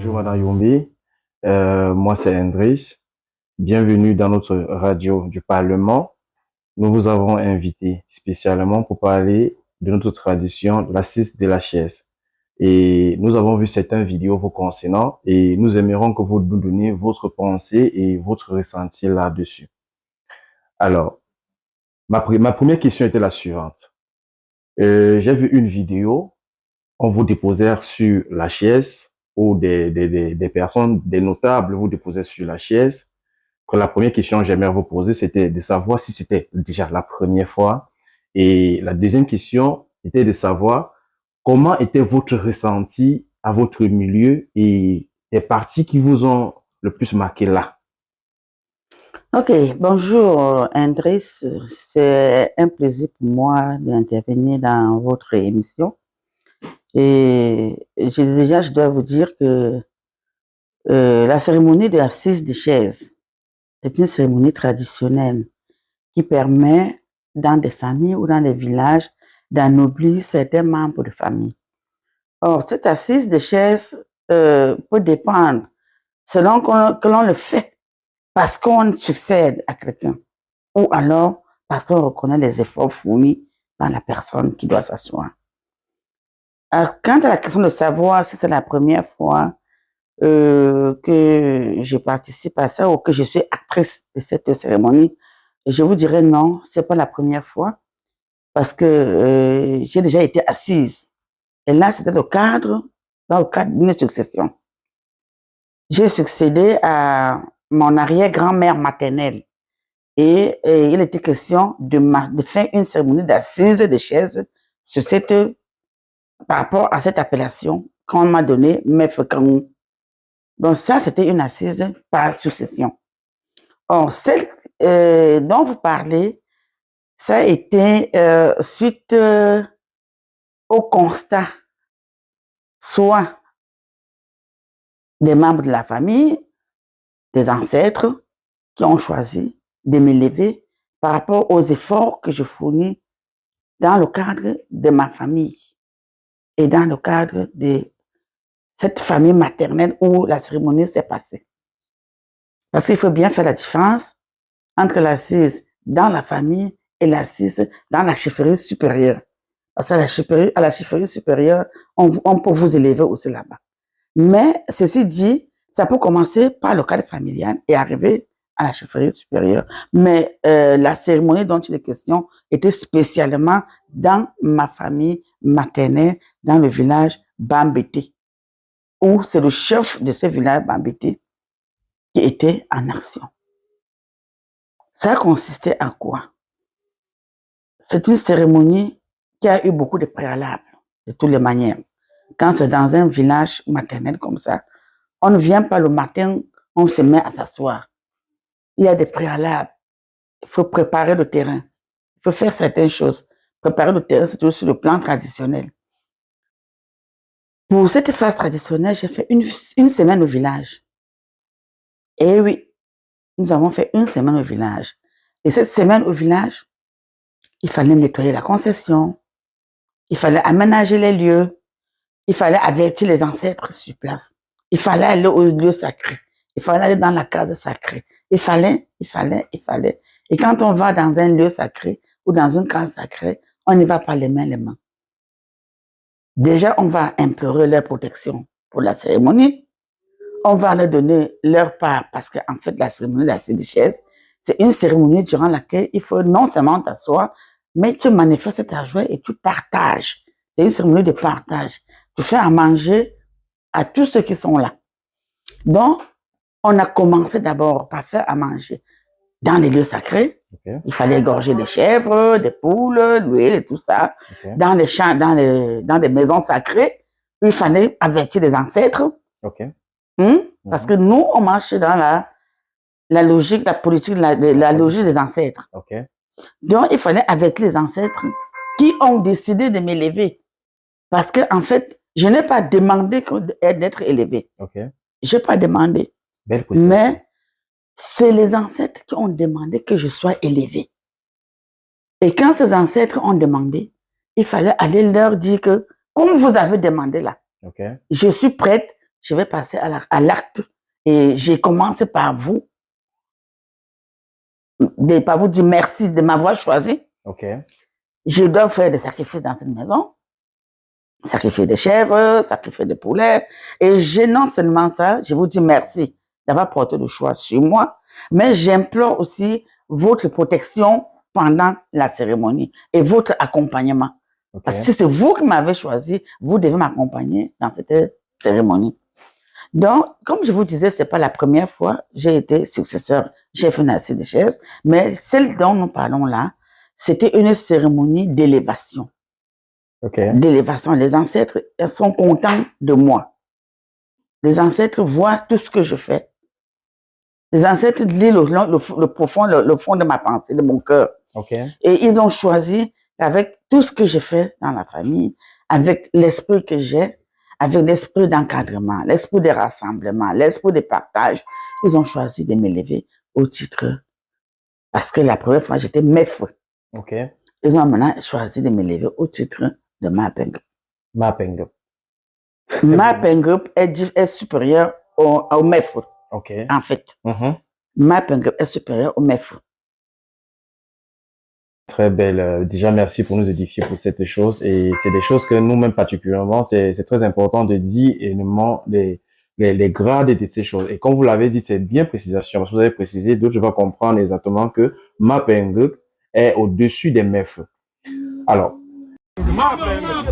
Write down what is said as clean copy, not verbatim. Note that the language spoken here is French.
Bonjour Madame Youmbi. Moi c'est Andris. Bienvenue dans notre radio du Parlement. Nous vous avons invité spécialement pour parler de notre tradition, de l'assise de la chaise. Et nous avons vu certaines vidéos vous concernant et nous aimerions que vous nous donniez votre pensée et votre ressenti là-dessus. Alors, ma première question était la suivante. J'ai vu une vidéo, on vous déposait sur la chaise ou des personnes, des notables vous déposaient sur la chaise. Que la première question que j'aimerais vous poser, c'était de savoir si c'était déjà la première fois. Et la deuxième question était de savoir comment était votre ressenti à votre milieu et les parties qui vous ont le plus marqué là. Ok, bonjour Andris, c'est un plaisir pour moi d'intervenir dans votre émission. Et je dois vous dire que la cérémonie de l'assise des chaises, c'est une cérémonie traditionnelle qui permet dans des familles ou dans des villages d'anoblir certains membres de famille. Or, cette assise des chaises peut dépendre selon que l'on le fait parce qu'on succède à quelqu'un ou alors parce qu'on reconnaît les efforts fournis par la personne qui doit s'asseoir. Alors, quant à la question de savoir si c'est la première fois que je participe à ça ou que je suis actrice de cette cérémonie, je vous dirais non, c'est pas la première fois parce que j'ai déjà été assise. Et là, c'était dans le cadre d'une succession. J'ai succédé à mon arrière-grand-mère maternelle. Et il était question de faire une cérémonie d'assise des chaises sur par rapport à cette appellation qu'on m'a donnée, Mefekangou. Donc ça, c'était une assise par succession. Or, celle dont vous parlez, ça a été suite au constat, soit des membres de la famille, des ancêtres, qui ont choisi de m'élever par rapport aux efforts que je fournis dans le cadre de ma famille et dans le cadre de cette famille maternelle où la cérémonie s'est passée. Parce qu'il faut bien faire la différence entre l'assise dans la famille et l'assise dans la chefferie supérieure. Parce qu'à la chefferie supérieure, on peut vous élever aussi là-bas. Mais ceci dit, ça peut commencer par le cadre familial et arriver à la chefferie supérieure. Mais la cérémonie dont il est question était spécialement dans ma famille maternelle, dans le village Bambété, où c'est le chef de ce village Bambété qui était en action. Ça consistait en quoi? C'est une cérémonie qui a eu beaucoup de préalables, de toutes les manières. Quand c'est dans un village maternel comme ça, on ne vient pas le matin, on se met à s'asseoir. Il y a des préalables. Il faut préparer le terrain. Il faut faire certaines choses. Préparer le terrain, c'est aussi sur le plan traditionnel. Pour cette phase traditionnelle, j'ai fait une semaine au village. Et oui, nous avons fait une semaine au village. Et cette semaine au village, il fallait nettoyer la concession, il fallait aménager les lieux, il fallait avertir les ancêtres sur place, il fallait aller au lieu sacré, il fallait aller dans la case sacrée, il fallait. Et quand on va dans un lieu sacré ou dans une case sacrée, on n'y va pas les mains. Déjà, on va implorer leur protection pour la cérémonie. On va leur donner leur part parce qu'en fait, la cérémonie de la chaise, c'est une cérémonie durant laquelle il faut non seulement t'asseoir, mais tu manifestes ta joie et tu partages. C'est une cérémonie de partage. Tu fais à manger à tous ceux qui sont là. Donc, on a commencé d'abord par faire à manger dans les lieux sacrés. Okay. Il fallait égorger des chèvres, des poules, l'huile et tout ça. Okay. Dans les champs, dans des maisons sacrées, il fallait avertir les ancêtres. Okay. Parce que nous, on marche dans la logique, la politique, la logique des ancêtres. Okay. Donc, il fallait avertir les ancêtres qui ont décidé de m'élever. Parce que, en fait, je n'ai pas demandé d'être élevé. Okay. Je n'ai pas demandé. Mais c'est les ancêtres qui ont demandé que je sois élevé. Et quand ces ancêtres ont demandé, il fallait aller leur dire que, comme vous avez demandé là, okay, je suis prête, je vais passer à l'acte et j'ai commencé par vous dire merci de m'avoir choisi. Ok. Je dois faire des sacrifices dans cette maison. Sacrifier des chèvres, sacrifier des poulets. Et non seulement ça, je vous dis merci d'avoir porté le choix sur moi, mais j'implore aussi votre protection pendant la cérémonie et votre accompagnement. Ok. Parce que c'est vous qui m'avez choisi, vous devez m'accompagner dans cette cérémonie. Donc, comme je vous disais, c'est pas la première fois j'ai été successeur chef Nassi des chaises, mais celle dont nous parlons là, c'était une cérémonie d'élévation. Ok. D'élévation. Les ancêtres sont contents de moi. Les ancêtres voient tout ce que je fais. Les ancêtres lisent le profond, le fond de ma pensée, de mon cœur. Ok. Et ils ont choisi qu'avec tout ce que je fais dans la famille, avec l'esprit que j'ai, avec l'esprit d'encadrement, l'esprit de rassemblement, l'esprit de partage, ils ont choisi de m'élever au titre. Parce que la première fois, j'étais maître. Ok. Ils ont maintenant choisi de m'élever au titre de Mapengup. Mapengup. Mapengup est supérieur au maître. Ok. En fait. Mapengup est supérieur au maître. Très belle. Déjà, merci pour nous édifier pour cette chose. Et c'est des choses que nous-mêmes particulièrement, c'est très important de dire énormément les grades de ces choses. Et comme vous l'avez dit, c'est bien précisation. Parce que vous avez précisé, d'autres, je vais comprendre exactement que Mapengup est au-dessus des MEF. Alors. Mapengup.